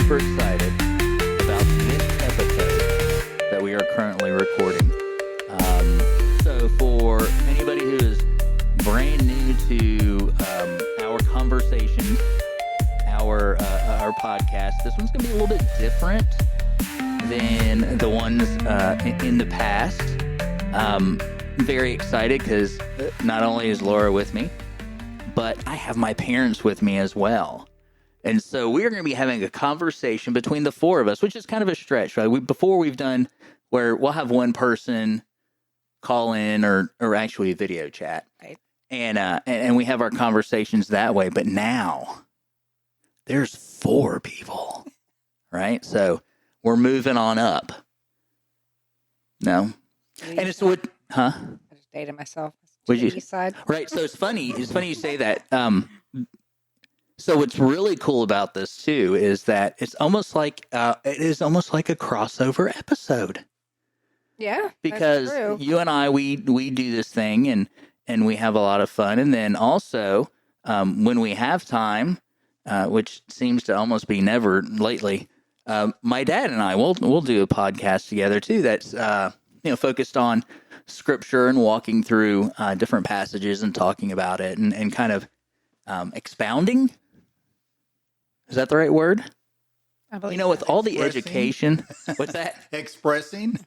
super excited about this episode that we are currently recording. So for anybody who is brand new to our conversations, our podcast, this one's going to be a little bit different than the ones in the past. Very excited because not only is Laura with me, but I have my parents with me as well. And so we're going to be having a conversation between the four of us, which is kind of a stretch, right? Before we've done where we'll have one person call in or actually video chat. Right. And we have our conversations that way. But now there's four people, right? So we're moving on up. No. And it's what, huh? I just dated myself. Would you? East side. Right. So it's funny you say that. So what's really cool about this too is that it's almost like it is almost like a crossover episode. Yeah, because that's true. you and I we do this thing and we have a lot of fun, and then also when we have time, which seems to almost be never lately, my dad and I we'll do a podcast together too. That's focused on scripture and walking through different passages and talking about it and kind of expounding. Is that the right word? I believe With all the Expressing. education, what's that? Expressing.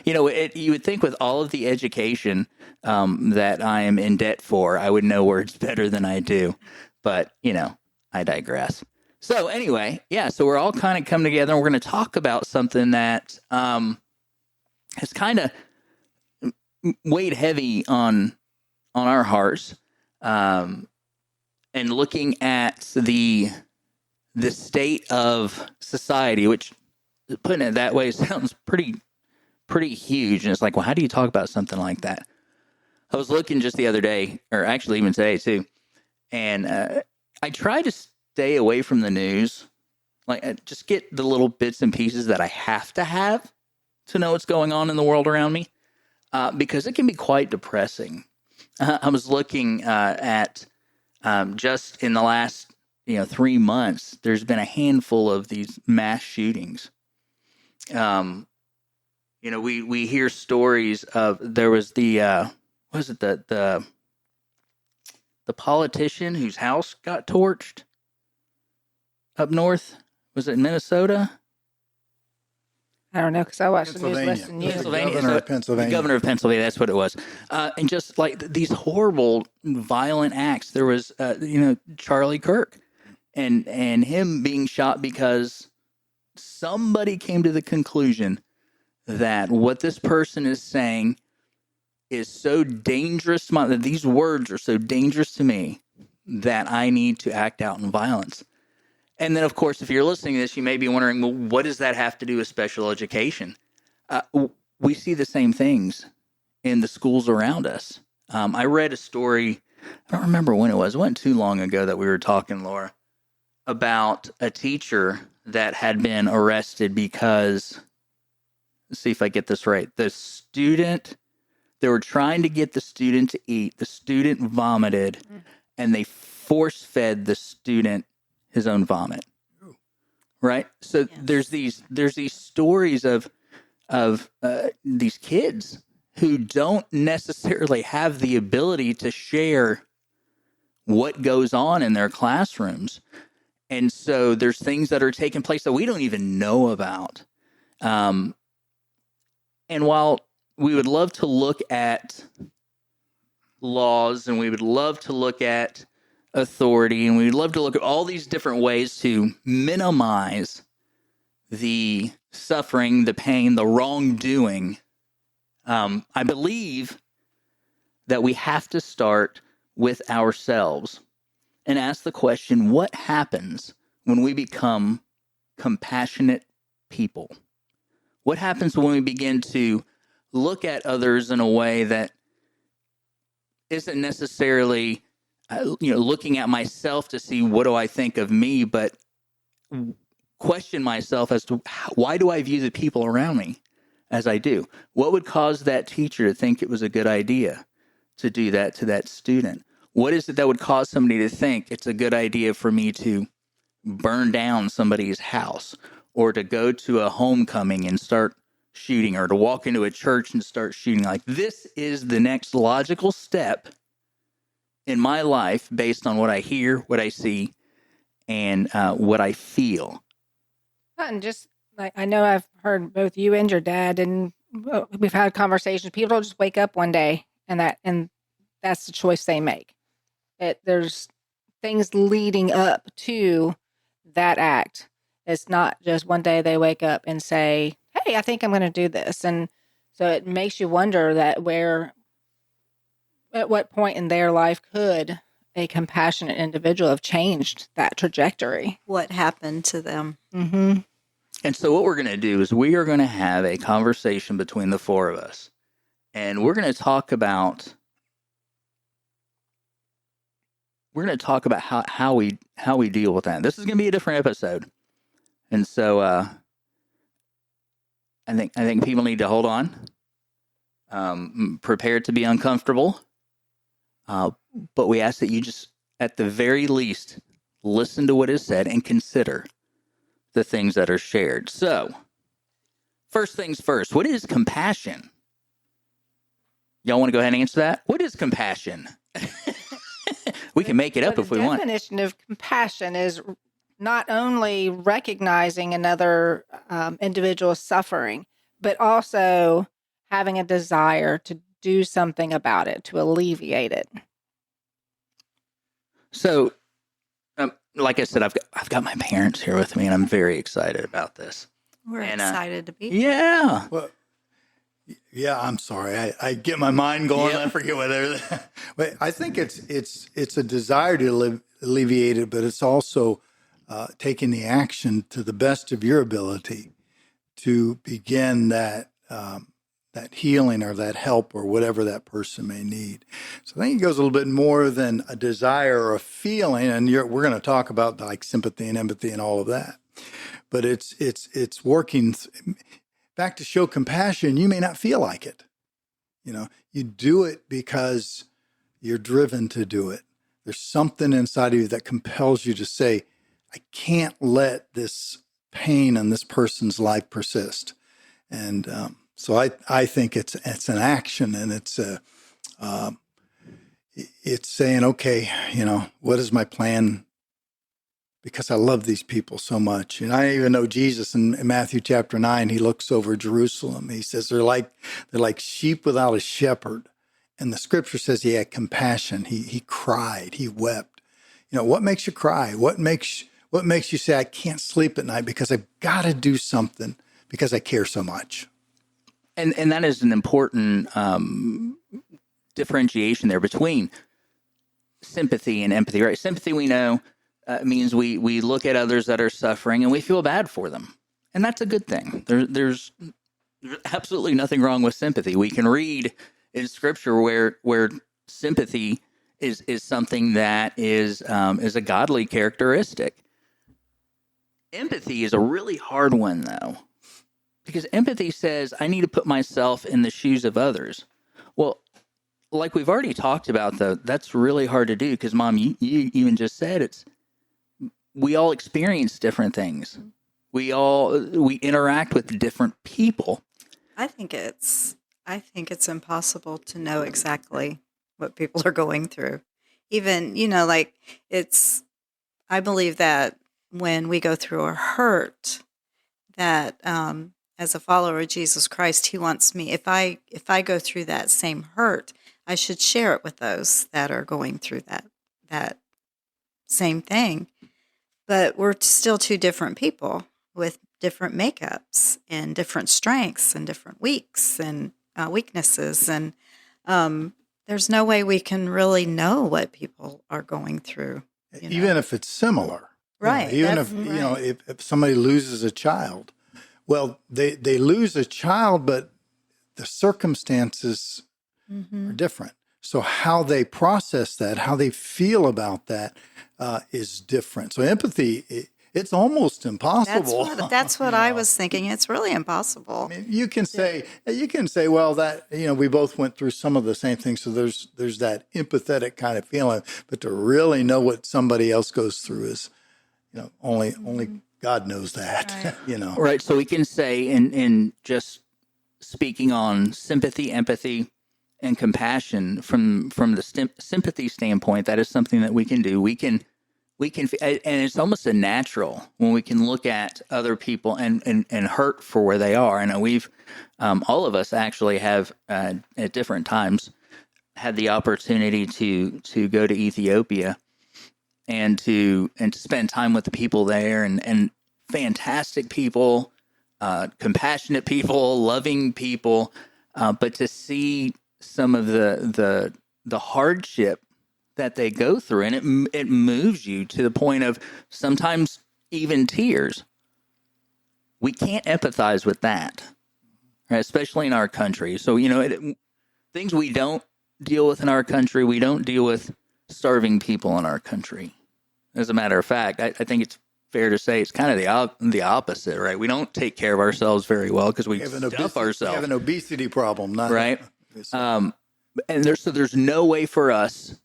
You would think with all of the education that I am in debt for, I would know words better than I do. But, I digress. So anyway, so we're all kind of come together and we're going to talk about something that has kind of weighed heavy on our hearts, and looking at the state of society, which, putting it that way, sounds pretty huge. And it's like, well, how do you talk about something like that? I was looking just the other day, or actually even today too, and I try to stay away from the news, like just get the little bits and pieces that I have to know what's going on in the world around me, because it can be quite depressing. I was looking at just in the last 3 months, there's been a handful of these mass shootings. We hear stories of, there was the politician whose house got torched up north. Was it Minnesota? I don't know, because I watched the news less than you. Pennsylvania. Governor of Pennsylvania. The governor of Pennsylvania, that's what it was. And just like these horrible, violent acts. There was, Charlie Kirk. And him being shot because somebody came to the conclusion that what this person is saying is so dangerous, that these words are so dangerous to me that I need to act out in violence. And then, of course, if you're listening to this, you may be wondering, well, what does that have to do with special education? We see the same things in the schools around us. I read a story, I don't remember when it was. It wasn't too long ago that we were talking, Laura, about a teacher that had been arrested because, let's see if I get this right. They were trying to get the student to eat. The student vomited, and they force-fed the student his own vomit. Right? So there's these stories of these kids who don't necessarily have the ability to share what goes on in their classrooms. And so there's things that are taking place that we don't even know about. And while we would love to look at laws and we would love to look at authority and we'd love to look at all these different ways to minimize the suffering, the pain, the wrongdoing, I believe that we have to start with ourselves and ask the question, what happens when we become compassionate people? What happens when we begin to look at others in a way that isn't necessarily, looking at myself to see what do I think of me, but question myself as to why do I view the people around me as I do? What would cause that teacher to think it was a good idea to do that to that student? What is it that would cause somebody to think it's a good idea for me to burn down somebody's house, or to go to a homecoming and start shooting, or to walk into a church and start shooting. Like, this is the next logical step in my life based on what I hear, what I see, and what I feel. And just like, I know I've heard both you and your dad, and we've had conversations. People don't just wake up one day and that's the choice they make. There's things leading up to that act. It's not just one day they wake up and say, "Hey, I think I'm going to do this." And so it makes you wonder at what point in their life could a compassionate individual have changed that trajectory? What happened to them? Mm-hmm. And so what we're going to do is we are going to have a conversation between the four of us, and we're going to talk about how we deal with that. This is going to be a different episode, and so I think people need to hold on, prepared to be uncomfortable, but we ask that you just, at the very least, listen to what is said and consider the things that are shared. So, first things first, what is compassion? Y'all want to go ahead and answer that? What is compassion? We can make it up if we want. The definition of compassion is not only recognizing another individual's suffering, but also having a desire to do something about it, to alleviate it. So, like I said, I've got my parents here with me, and I'm very excited about this. We're And, excited to be. Yeah. Well, yeah, I'm sorry. I get my mind going. Yep. I forget whether. But I think it's a desire to alleviate it, but it's also taking the action to the best of your ability to begin that healing or that help or whatever that person may need. So I think it goes a little bit more than a desire or a feeling, and we're going to talk about like sympathy and empathy and all of that. But it's working. Back to show compassion, you may not feel like it. You do it because you're driven to do it. There's something inside of you that compels you to say, I can't let this pain in this person's life persist. And so I think it's an action, and it's saying, okay, what is my plan? Because I love these people so much. And I even know Jesus in Matthew chapter 9, he looks over Jerusalem. He says they're like sheep without a shepherd. And the scripture says he had compassion. He cried, he wept. What makes you cry? What makes you say, I can't sleep at night because I've got to do something because I care so much? And that is an important differentiation there between sympathy and empathy, right? Sympathy, we know, means we look at others that are suffering and we feel bad for them. And that's a good thing. There's absolutely nothing wrong with sympathy. We can read in scripture where sympathy is something that is a godly characteristic. Empathy is a really hard one, though, because empathy says I need to put myself in the shoes of others. Well, like we've already talked about, though, that's really hard to do because, Mom, you even just said we all experience different things. We interact with different people. I think it's impossible to know exactly what people are going through. Even, I believe that when we go through a hurt, that as a follower of Jesus Christ, he wants me, if I go through that same hurt, I should share it with those that are going through that same thing. But we're still two different people with different makeups and different strengths and different weaknesses. And there's no way we can really know what people are going through. Even if it's similar. Right. Even if somebody loses a child, well, they lose a child, but the circumstances are different. So how they process that, how they feel about that is different. So empathy, it's almost impossible. That's what I was thinking. It's really impossible. I mean, you can say, well, that, we both went through some of the same things. So there's that empathetic kind of feeling, but to really know what somebody else goes through is, Only God knows that. Right. Right. So we can say, in just speaking on sympathy, empathy, and compassion from the sympathy standpoint, that is something that we can do. And it's almost a natural when we can look at other people and hurt for where they are. I know we've, all of us actually have at different times had the opportunity to go to Ethiopia and to spend time with the people there, and fantastic people, compassionate people, loving people, but to see some of the hardship that they go through, and it moves you to the point of sometimes even tears. We can't empathize with that, right? Especially in our country. So things we don't deal with in our country, we don't deal with starving people in our country. As a matter of fact, I think it's fair to say it's kind of the opposite, right? We don't take care of ourselves very well because we stuff ourselves. We have an obesity problem, not right? And there's no way for us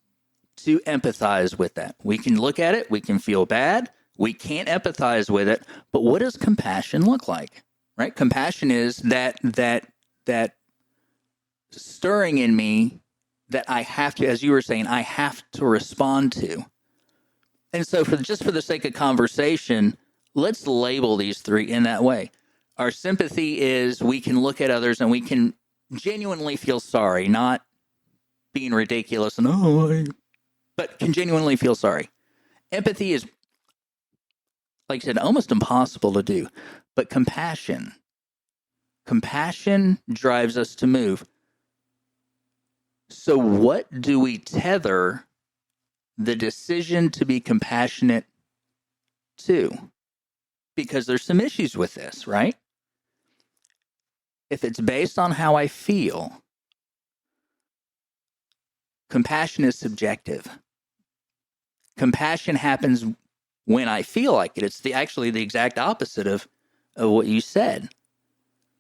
to empathize with that. We can look at it, we can feel bad, we can't empathize with it, but what does compassion look like? Right? Compassion is that stirring in me that I have to, as you were saying, I have to respond to. And so for the sake of conversation, let's label these three in that way. Our sympathy is we can look at others and we can genuinely feel sorry, not being ridiculous and but can genuinely feel sorry. Empathy is, like I said, almost impossible to do. But compassion drives us to move. So what do we tether the decision to be compassionate to? Because there's some issues with this, right? If it's based on how I feel, compassion is subjective. Compassion happens when I feel like it. It's actually the exact opposite of what you said.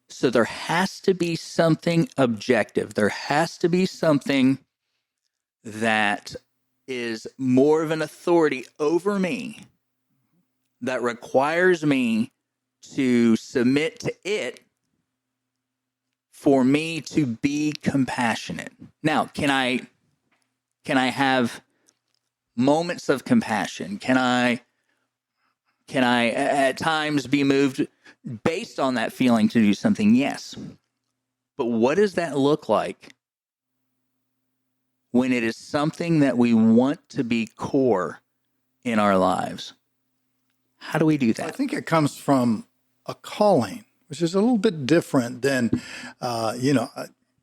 So there has to be something objective. There has to be something that is more of an authority over me that requires me to submit to it for me to be compassionate. Now, can I have moments of compassion? Can I at times be moved based on that feeling to do something? Yes. But what does that look like when it is something that we want to be core in our lives? How do we do that? I think it comes from a calling, which is a little bit different than,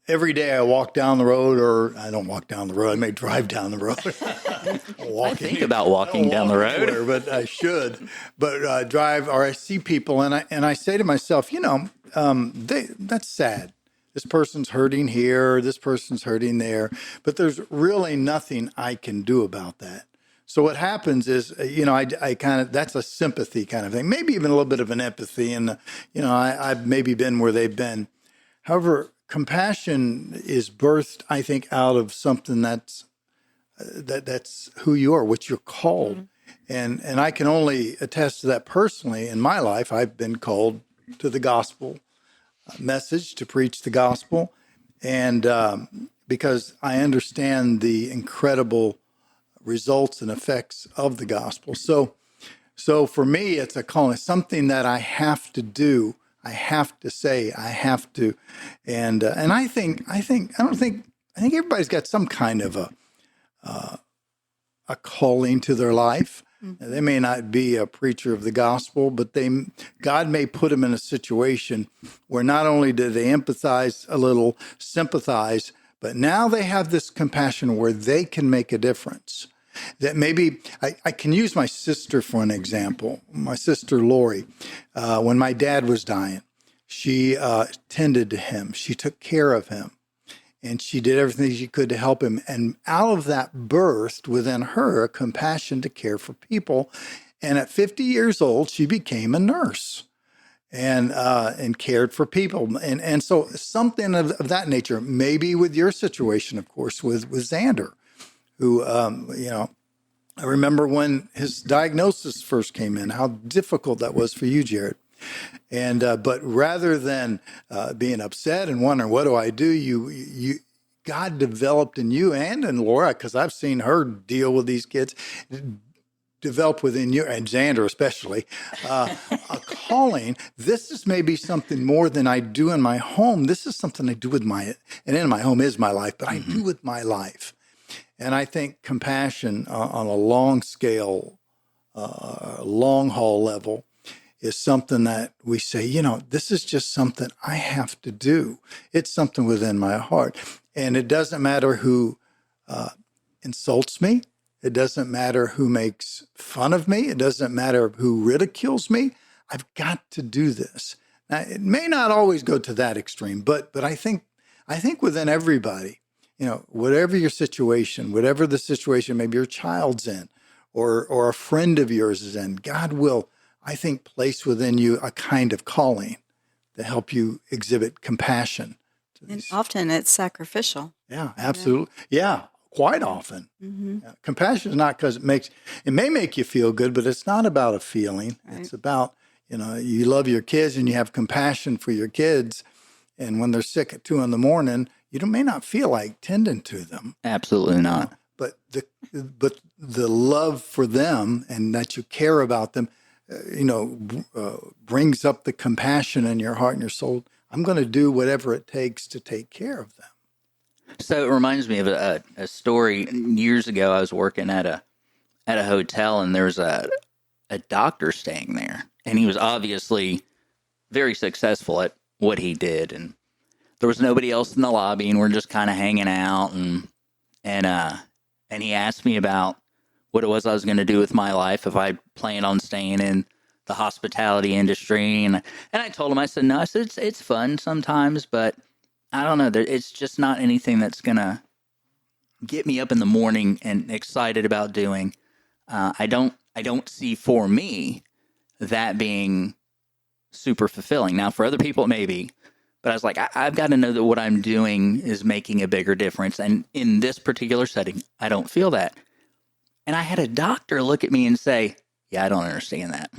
every day I walk down the road, or I don't walk down the road. I may drive down the road. I think about walking down the road, anywhere, but I should. But drive, or I see people, and I say to myself, that's sad. This person's hurting here. This person's hurting there. But there's really nothing I can do about that. So what happens is, I kind of, that's a sympathy kind of thing, maybe even a little bit of an empathy. And, I've maybe been where they've been. However, compassion is birthed, I think, out of something that's who you are, what you're called. Mm-hmm. And I can only attest to that personally in my life. I've been called to the gospel message, to preach the gospel. And because I understand the incredible results and effects of the gospel. So for me, it's a calling, something that I have to do. I have to say, I have to. And I think everybody's got some kind of a calling to their life. Mm-hmm. They may not be a preacher of the gospel, but God may put them in a situation where not only do they empathize a little, sympathize, but now they have this compassion where they can make a difference. That maybe I can use my sister for an example. My sister Lori, when my dad was dying, she tended to him. She took care of him. And she did everything she could to help him. And out of that birthed within her a compassion to care for people. And at 50 years old, she became a nurse and cared for people. And so something of that nature, maybe with your situation, of course, with Xander, who, I remember when his diagnosis first came in, how difficult that was for you, Jared. And but rather than being upset and wondering what do I do, God developed in you and in Laura, because I've seen her deal with these kids, develop within you, and Xander especially, a calling. This is maybe something more than I do in my home. This is something I do with and in my home is my life, but I do with my life. And I think compassion on a long scale, long haul level is something that we say, this is just something I have to do. It's something within my heart. And it doesn't matter who insults me. It doesn't matter who makes fun of me. It doesn't matter who ridicules me. I've got to do this. Now, it may not always go to that extreme, but I think within everybody, whatever your situation, whatever the situation maybe your child's in, or a friend of yours is in, God will, I think, place within you a kind of calling to help you exhibit compassion. And often it's sacrificial. Yeah, absolutely. Yeah, quite often. Yeah, compassion is not because it may make you feel good, but it's not about a feeling. Right. It's about, you love your kids and you have compassion for your kids. And when they're sick at 2 a.m, you may not feel like tending to them. Absolutely not. But the love for them and that you care about them, brings up the compassion in your heart and your soul. I'm going to do whatever it takes to take care of them. So it reminds me of a story. Years ago, I was working at a hotel, and there was a doctor staying there, and he was obviously very successful at what he did, and there was nobody else in the lobby, and we're just kind of hanging out, and he asked me about what it was I was going to do with my life, if I planned on staying in the hospitality industry, and I told him, I said, no, I said it's fun sometimes, but I don't know, it's just not anything that's going to get me up in the morning and excited about doing. I don't see for me that being super fulfilling. Now, for other people, it may be, but I was like, I've got to know that what I'm doing is making a bigger difference. And in this particular setting, I don't feel that. And I had a doctor look at me and say, yeah, I don't understand that.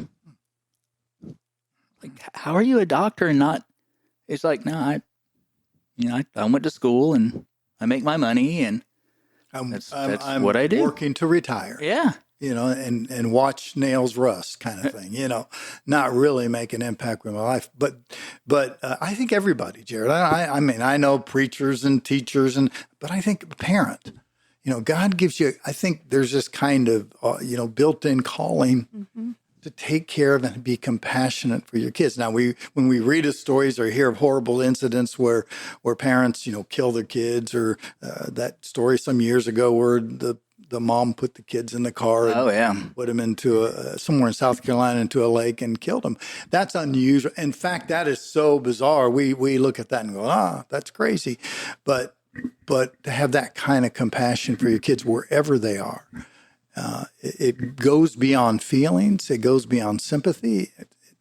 Like, how are you a doctor and not? It's like, no, I went to school and I make my money, and that's I'm what I do. Working to retire. Yeah. And watch nails rust kind of thing, not really make an impact with my life. But I think everybody, Jared, I mean, I know preachers and teachers, but I think a parent, God gives you, I think there's this kind of, built-in calling to take care of and be compassionate for your kids. Now, when we read of stories or hear of horrible incidents where parents, kill their kids, or that story some years ago where the mom put the kids in the car and put them into somewhere in South Carolina into a lake and killed them. That's unusual. In fact, that is so bizarre. We look at that and go, that's crazy. But to have that kind of compassion for your kids wherever they are, it goes beyond feelings. It goes beyond sympathy.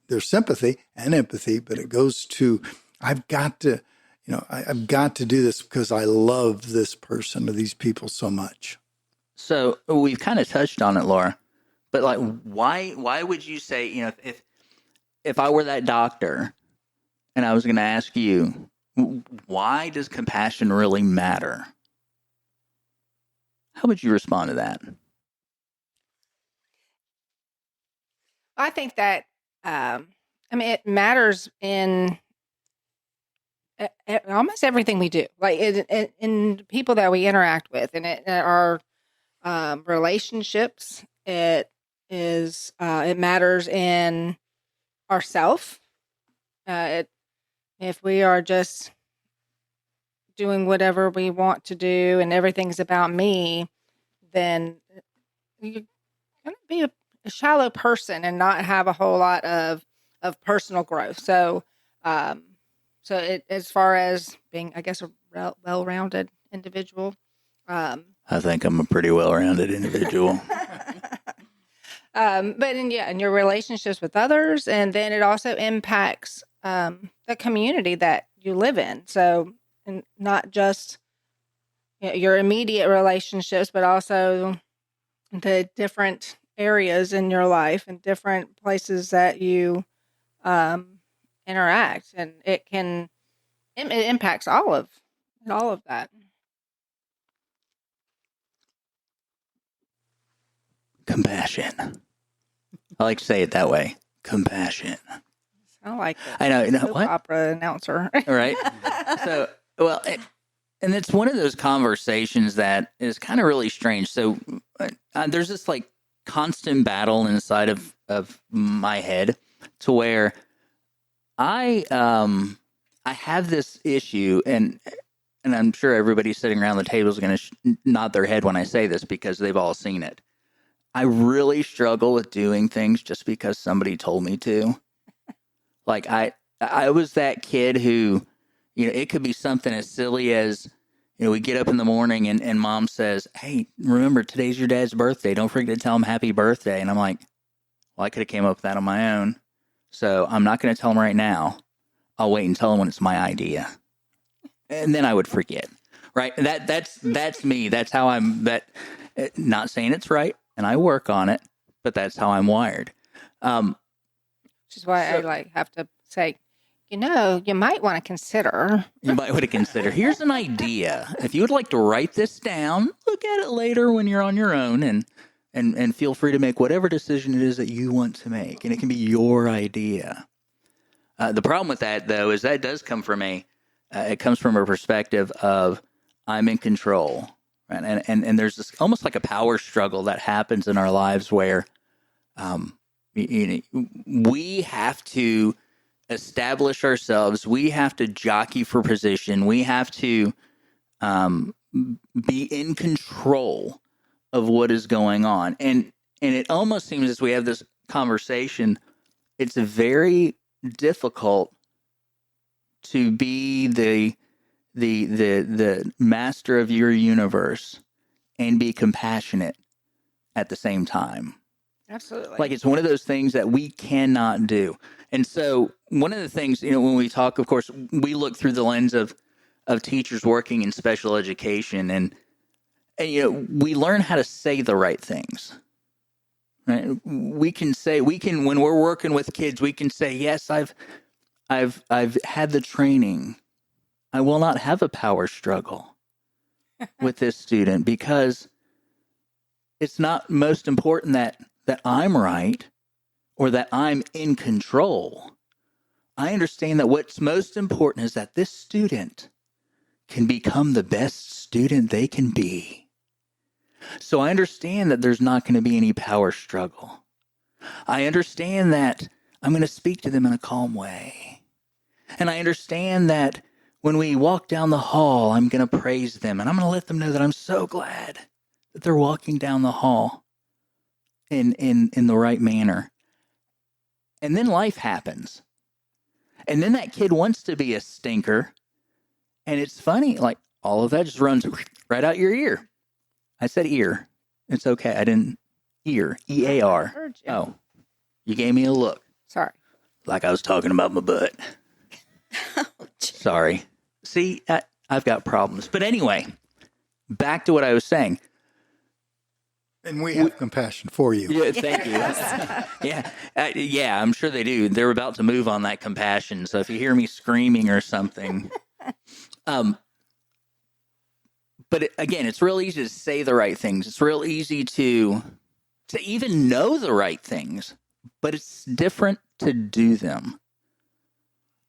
There's sympathy and empathy, but it goes to, I've got to do this because I love this person or these people so much. So we've kind of touched on it, Laura, but like, why would you say, if I were that doctor and I was going to ask you, why does compassion really matter? How would you respond to that? I think that, it matters in almost everything we do, like in people that we interact with, and our relationships. It matters in ourself. If we are just doing whatever we want to do and everything's about me, then you're going to be a shallow person and not have a whole lot of personal growth. So, as far as being, I guess, a well-rounded individual, I think I'm a pretty well-rounded individual. But in your relationships with others, and then it also impacts the community that you live in. So, and not just your immediate relationships, but also the different areas in your life and different places that you interact, and it impacts all of that. Compassion. I like to say it that way. Compassion. I like I know. You know soap what? opera announcer. Right. So, well, and it's one of those conversations that is kind of really strange. So there's this like constant battle inside of my head to where I have this issue, and I'm sure everybody sitting around the table is going to nod their head when I say this because they've all seen it. I really struggle with doing things just because somebody told me to. Like I was that kid who, you know, it could be something as silly as, you know, we get up in the morning and mom says, "Hey, remember today's your dad's birthday. Don't forget to tell him happy birthday." And I'm like, well, I could have came up with that on my own. So I'm not going to tell him right now. I'll wait and tell him when it's my idea. And then I would forget. Right? That's me. That's how I'm not saying it's right, and I work on it, but that's how I'm wired. Which is why I have to say, you might want to consider. You might want to consider. Here's an idea. If you would like to write this down, look at it later when you're on your own, and feel free to make whatever decision it is that you want to make, and it can be your idea. The problem with that, though, is that does come from it comes from a perspective of I'm in control, right? And there's this almost like a power struggle that happens in our lives where, we have to establish ourselves. We have to jockey for position. We have to be in control of what is going on. And it almost seems as we have this conversation, it's very difficult to be the master of your universe and be compassionate at the same time. Absolutely. Like it's one of those things that we cannot do. And so one of the things, when we talk, of course, we look through the lens of teachers working in special education, and we learn how to say the right things. Right? We can when we're working with kids, we can say, yes, I've had the training. I will not have a power struggle with this student because it's not most important that I'm right or that I'm in control. I understand that what's most important is that this student can become the best student they can be. So I understand that there's not going to be any power struggle. I understand that I'm going to speak to them in a calm way. And I understand that when we walk down the hall, I'm going to praise them, and I'm going to let them know that I'm so glad that they're walking down the hall in the right manner. And then life happens. And then that kid wants to be a stinker. And it's funny, like all of that just runs right out your ear. I said ear. It's okay. I didn't ear. E-A-R. Heard you. Oh, you gave me a look. Sorry. Like I was talking about my butt. Sorry. See, I've got problems. But anyway, back to what I was saying. And we have compassion for you. Yeah, thank you. Yeah, I'm sure they do. They're about to move on that compassion. So if you hear me screaming or something, but again, it's real easy to say the right things. It's real easy to even know the right things, but it's different to do them.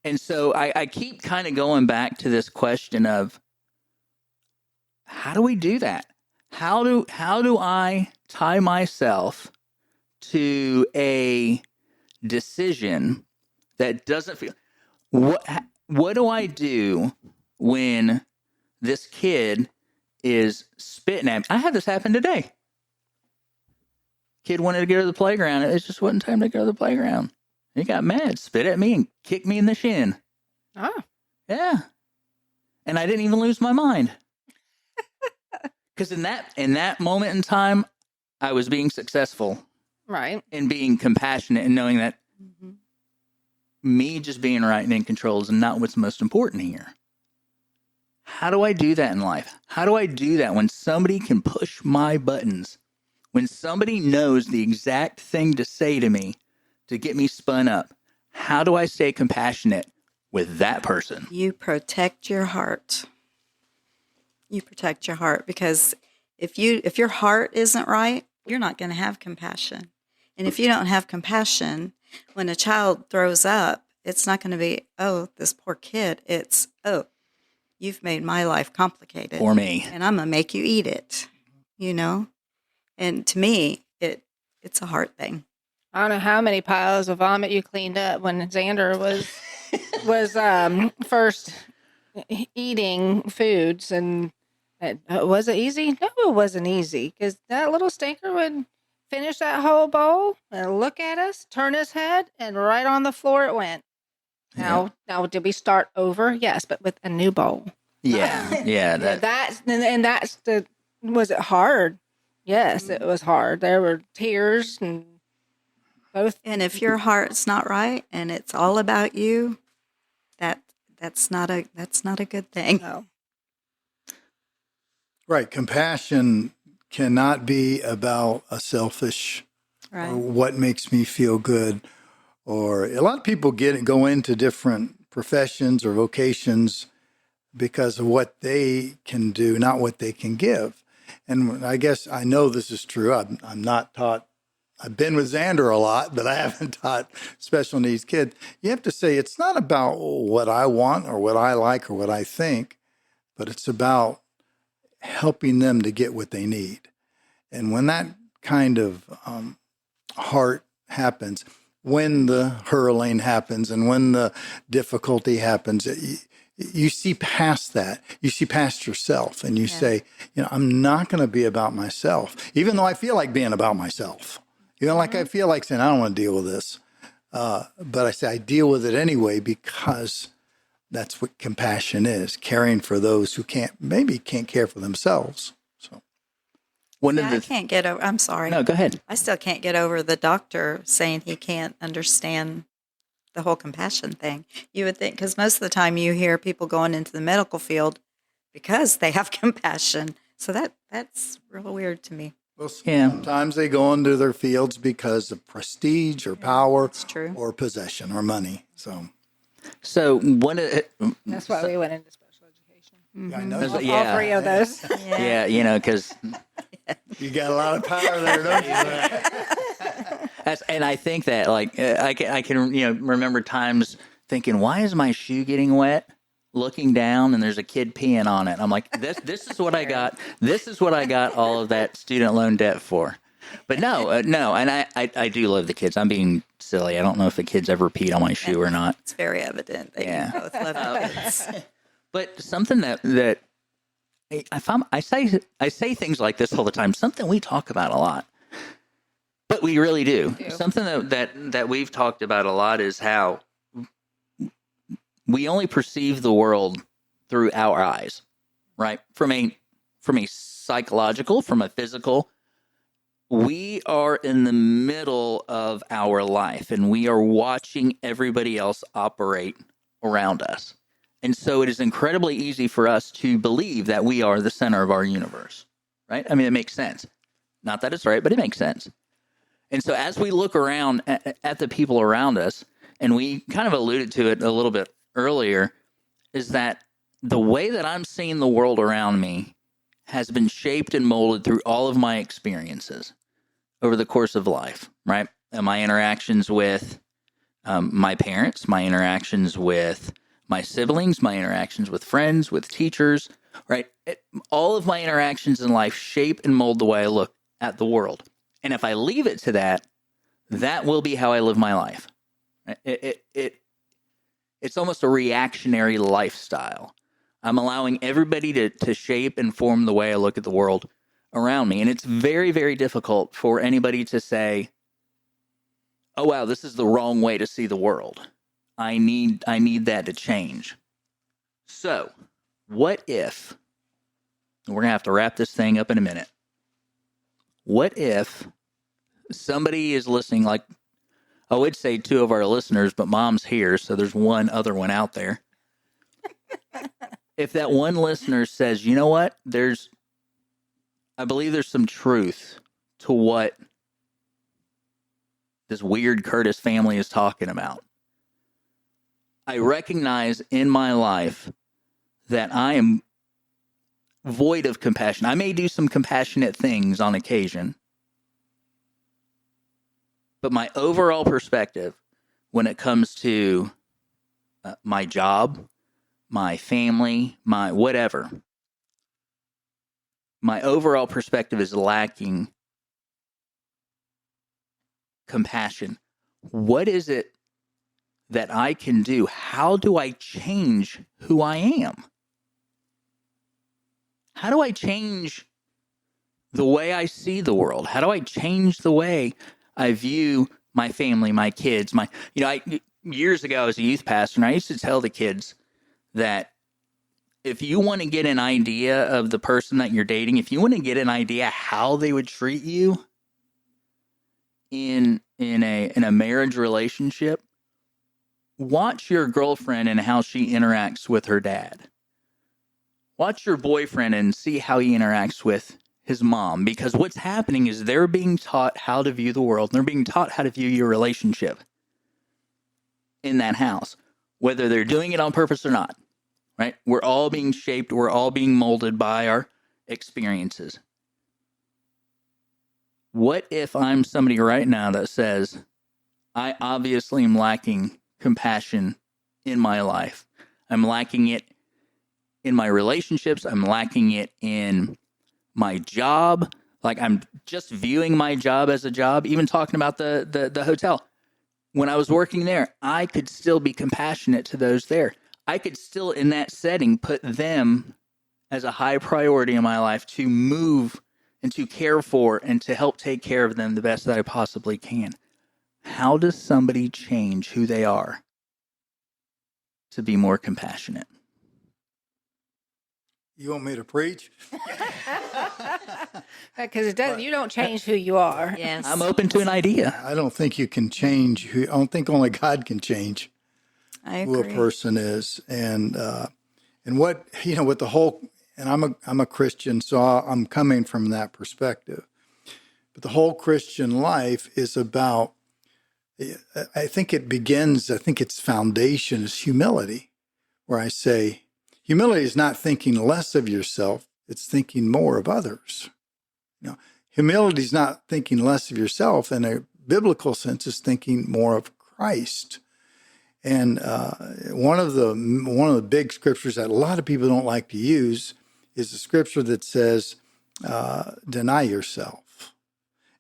And so I keep kind of going back to this question of how do we do that? How do I tie myself to a decision that doesn't feel what do I do when this kid is spitting at me? I had this happen today. Kid wanted to go to the playground. It just wasn't time to go to the playground. He got mad, spit at me, and kicked me in the shin. Oh. Yeah. And I didn't even lose my mind. Because in that moment in time, I was being successful. Right. And being compassionate and knowing that me just being right and in control is not what's most important here. How do I do that in life? How do I do that when somebody can push my buttons When somebody knows the exact thing to say to me to get me spun up, how do I stay compassionate with that person? You protect your heart. You protect your heart, because if your heart isn't right, you're not going to have compassion. And if you don't have compassion, when a child throws up, it's not going to be, oh, this poor kid. It's, oh, you've made my life complicated For me. and I'm going to make you eat it, you know? And to me, it's a heart thing. I don't know how many piles of vomit you cleaned up when Xander was first eating foods, and was it easy? No, it wasn't easy, because that little stinker would finish that whole bowl and look at us, turn his head, and right on the floor it went. Now, did we start over? Yes, but with a new bowl. Yeah. That's the. Was it hard? Yes, it was hard. There were tears and both. And if your heart's not right and it's all about you, that's not a good thing. No. Right. Compassion cannot be about a selfish or Right. what makes me feel good. Or a lot of people go into different professions or vocations because of what they can do, not what they can give. And I guess I know this is true. I'm not taught. I've been with Xander a lot, but I haven't taught special needs kids. You have to say it's not about what I want or what I like or what I think, but it's about helping them to get what they need. And when that kind of heart happens, when the hurling happens and when the difficulty happens, you see past that. You see past yourself and you say, I'm not going to be about myself, even though I feel like being about myself. Like I feel like saying, I don't want to deal with this. But I say I deal with it anyway, because that's what compassion is, caring for those who can't care for themselves. So I can't get over, I'm sorry. No, go ahead. I still can't get over the doctor saying he can't understand the whole compassion thing. You would think, because most of the time you hear people going into the medical field because they have compassion. So that's real weird to me. Well, sometimes they go into their fields because of prestige or power That's true. or possession or money. So That's why we went into special education. I know. All three of those. Because You got a lot of power there, don't you? and I think that I can remember times thinking, why is my shoe getting wet? Looking down and there's a kid peeing on it. I'm like, this is what I got. This is what I got all of that student loan debt for. But no. And I do love the kids. I'm being silly. I don't know if the kids ever peed on my shoe or not. It's very evident that you both love the kids. But something that I say things like this all the time. Something we talk about a lot, but we really do. Something that we've talked about a lot is how we only perceive the world through our eyes, right? From a psychological, from a physical, we are in the middle of our life and we are watching everybody else operate around us. And so it is incredibly easy for us to believe that we are the center of our universe, right? I mean, it makes sense. Not that it's right, but it makes sense. And so as we look around at the people around us, and we kind of alluded to it a little bit earlier, is that the way that I'm seeing the world around me has been shaped and molded through all of my experiences over the course of life, right? And my interactions with my parents, my interactions with my siblings, my interactions with friends, with teachers, right? All of my interactions in life shape and mold the way I look at the world. And if I leave it to that, that will be how I live my life. It's almost a reactionary lifestyle. I'm allowing everybody to shape and form the way I look at the world around me. And it's very, very difficult for anybody to say, oh, wow, this is the wrong way to see the world. I need that to change. So what if, we're going to have to wrap this thing up in a minute. What if somebody is listening, like I would say two of our listeners, but Mom's here, so there's one other one out there. If that one listener says, you know what, I believe there's some truth to what this weird Curtis family is talking about. I recognize in my life that I am void of compassion. I may do some compassionate things on occasion, but my overall perspective when it comes to my job, my family, my whatever, my overall perspective is lacking compassion. What is it that I can do? How do I change who I am? How do I change the way I see the world? How do I change the way I view my family, my kids, years ago as a youth pastor, and I used to tell the kids that if you want to get an idea of the person that you're dating, if you want to get an idea how they would treat you in a marriage relationship, watch your girlfriend and how she interacts with her dad. Watch your boyfriend and see how he interacts with his mom, because what's happening is they're being taught how to view the world, and they're being taught how to view your relationship in that house, whether they're doing it on purpose or not, right? We're all being shaped, we're all being molded by our experiences. What if I'm somebody right now that says, I obviously am lacking compassion in my life. I'm lacking it in my relationships. I'm lacking it in my job. Like, I'm just viewing my job as a job. Even talking about the hotel. When I was working there, I could still be compassionate to those there. I could still, in that setting, put them as a high priority in my life to move and to care for and to help take care of them the best that I possibly can. How does somebody change who they are to be more compassionate? You want me to preach? Because it does. You don't change who you are. Yes. I'm open to an idea. I don't think you can change I don't think only God can change I who a agree. person is. And what, with the whole, and I'm a Christian, so I'm coming from that perspective. But the whole Christian life is about, I think its foundation is humility, where I say, humility is not thinking less of yourself, it's thinking more of others. Humility is not thinking less of yourself in a biblical sense, is thinking more of Christ. And one of the big scriptures that a lot of people don't like to use is the scripture that says, "Deny yourself."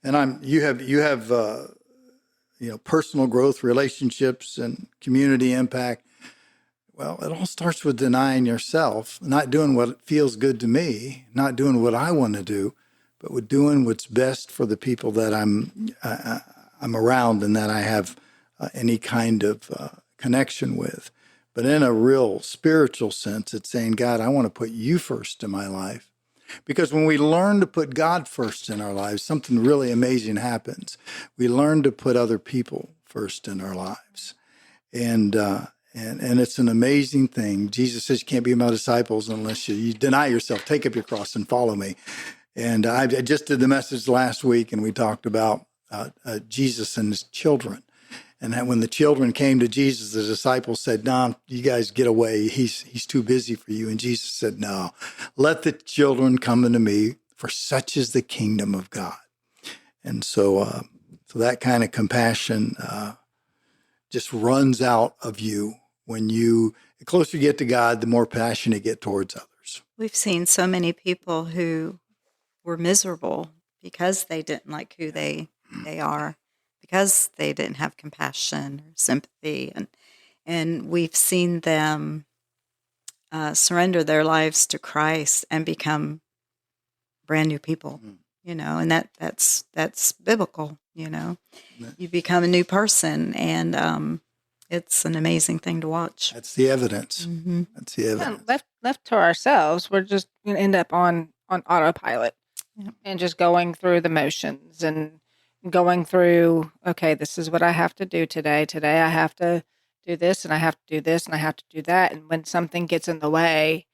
And you have personal growth, relationships, and community impact. Well, it all starts with denying yourself, not doing what feels good to me, not doing what I want to do, but with doing what's best for the people that I'm around and that I have any kind of connection with. But in a real spiritual sense, it's saying, God, I want to put you first in my life. Because when we learn to put God first in our lives, something really amazing happens. We learn to put other people first in our lives. And it's an amazing thing. Jesus says you can't be my disciples unless you deny yourself, take up your cross and follow me. And I just did the message last week, and we talked about Jesus and his children. And when the children came to Jesus, the disciples said, "No, you guys get away. He's too busy for you." And Jesus said, "No, let the children come unto me, for such is the kingdom of God." And so that kind of compassion just runs out of you when the closer you get to God, the more passionate you get towards others. We've seen so many people who were miserable because they didn't like who they are, because they didn't have compassion or sympathy, and we've seen them surrender their lives to Christ and become brand new people. And that's biblical. You become a new person, and it's an amazing thing to watch. That's the evidence. Mm-hmm. That's the evidence. Yeah, left to ourselves, we're just going to end up on autopilot and just going through the motions and going through, okay, this is what I have to do today. Today I have to do this, and I have to do this, and I have to do that. And when something gets in the way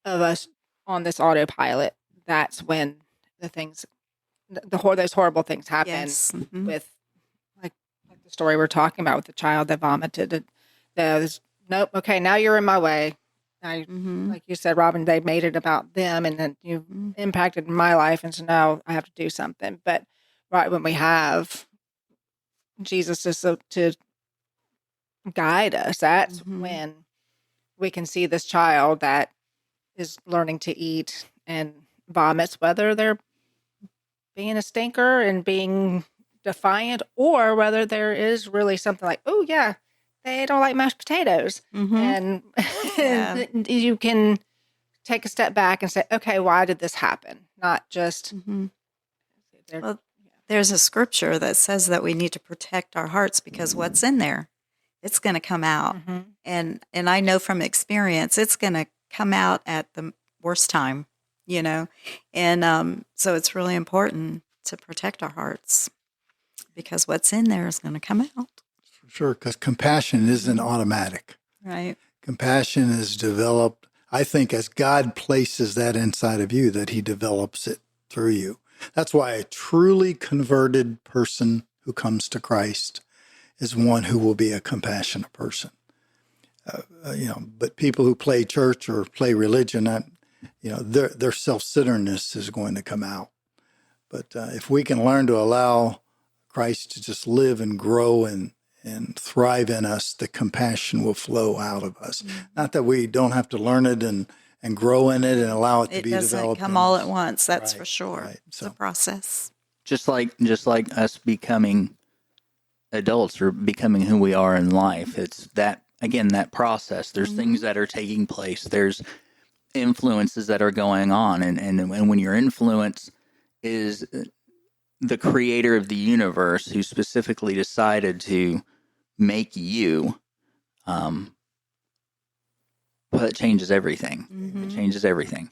of us on this autopilot, that's when the things those horrible things happen Yes. Mhm. with like the story we're talking about with the child that vomited. Nope. Okay, now you're in my way. I, Mhm. like you said, Robin, they made it about them, and then you impacted my life, and so now I have to do something. But right when we have Jesus to guide us, that's Mhm. when we can see this child that is learning to eat and vomits, whether they're being a stinker and being defiant, or whether there is really something like, oh yeah, they don't like mashed potatoes, Mhm. and Yeah. you can take a step back and say, okay, why did this happen? Not just Mhm. they're- Well, there's a scripture that says that we need to protect our hearts because what's in there, it's going to come out. Mhm. And I know from experience, it's going to come out at the worst time, you know. And so it's really important to protect our hearts because what's in there is going to come out. Sure, because compassion isn't automatic. Right. Compassion is developed, I think, as God places that inside of you, that he develops it through you. That's why a truly converted person who comes to Christ is one who will be a compassionate person. But people who play church or play religion, their self-centeredness is going to come out. But if we can learn to allow Christ to just live and grow and thrive in us, the compassion will flow out of us. Mm-hmm. Not that we don't have to learn it and grow in it and allow it to It be doesn't developed. come in all us. at once, that's Right, for sure. right. It's So- a process. Just like us becoming adults or becoming who we are in life. It's that, again, that process. There's things that are taking place. There's influences that are going on. And when your influence is the creator of the universe who specifically decided to make you, well, it changes everything. It changes everything.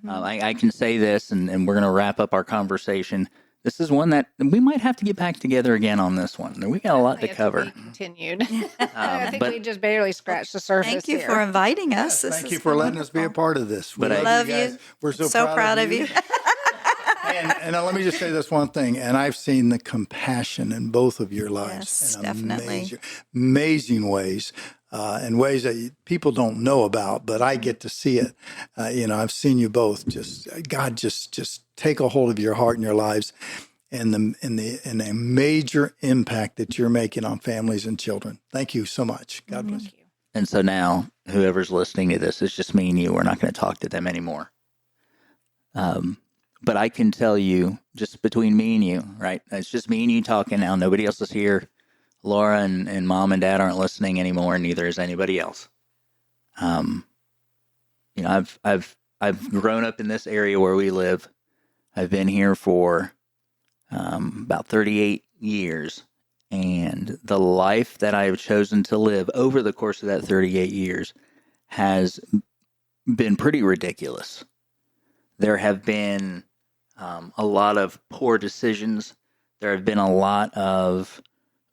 I can say this, and we're going to wrap up our conversation. This is one that we might have to get back together again on this one. We got a lot to It's cover. be continued. I think but- we just barely scratched the surface. Thank you here. for inviting us. This Thank you has for been letting us be a wonderful. part of this. We But I- Love guys. you. We're I'm so proud of you. And let me just say this one thing, and I've seen the compassion in both of your lives Yes, in definitely. amazing ways, in ways that people don't know about, but I get to see it. I've seen you both. God just take a hold of your heart and your lives, and the major impact that you're making on families and children. Thank you so much. God bless you. And so now, whoever's listening to this, it's just me and you. We're not going to talk to them anymore. But I can tell you, just between me and you, right? It's just me and you talking now. Nobody else is here. Laura and mom and dad aren't listening anymore, and neither is anybody else. I've grown up in this area where we live. I've been here for about 38 years, and the life that I have chosen to live over the course of that 38 years has been pretty ridiculous. There have been a lot of poor decisions. There have been a lot of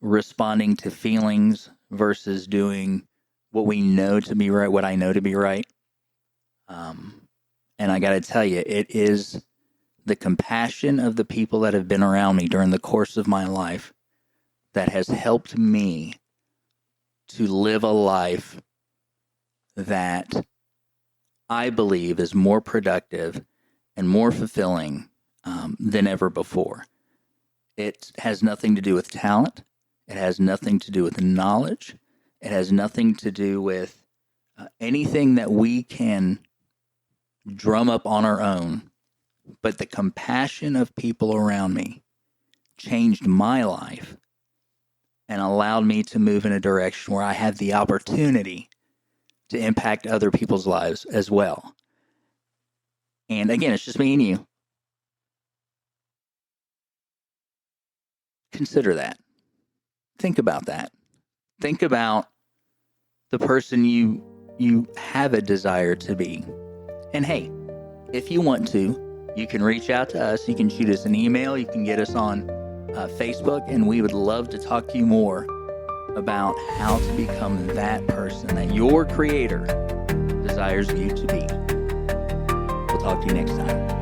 responding to feelings versus doing what we know to be right, what I know to be right. And I got to tell you, it is the compassion of the people that have been around me during the course of my life that has helped me to live a life that I believe is more productive and more fulfilling than ever before. It has nothing to do with talent. It has nothing to do with knowledge. It has nothing to do with anything that we can drum up on our own. But the compassion of people around me changed my life and allowed me to move in a direction where I had the opportunity to impact other people's lives as well. And again, it's just me and you. Consider that. Think about that. Think about the person you have a desire to be. And hey, if you want to, you can reach out to us. You can shoot us an email. You can get us on Facebook, and we would love to talk to you more about how to become that person that your Creator desires you to be. We'll talk to you next time.